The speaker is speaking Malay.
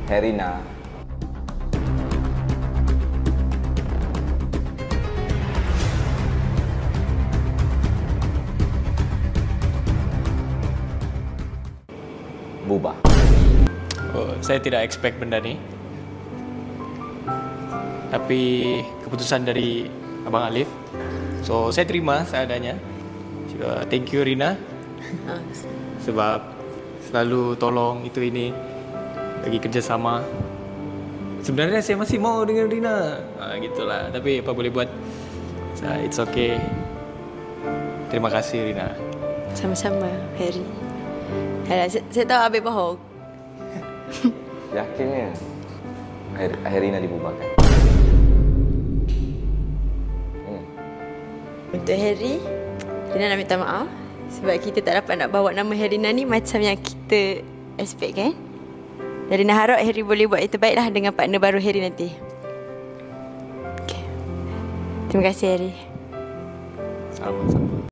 Herina. Bubar. Oh, saya tidak expect benda ni. Tapi keputusan dari Abang Alif. So saya terima seadanya. Thank you Rina. Sebab selalu tolong itu ini bagi kerjasama. Sebenarnya saya masih mau dengan Rina. Gitulah. Tapi apa boleh buat. It's okay. Terima kasih Rina. Sama-sama, Harry. Saya tahu Habib bohong. Yakinnya Herina dibubarkan. Untuk Harry, Rina nak minta maaf sebab kita tak dapat nak bawa nama Herina ni macam yang kita expect kan. Dan Rina harap Harry boleh buat yang terbaiklah dengan partner baru Harry nanti. Okay. Terima kasih Harry. Sama-sama.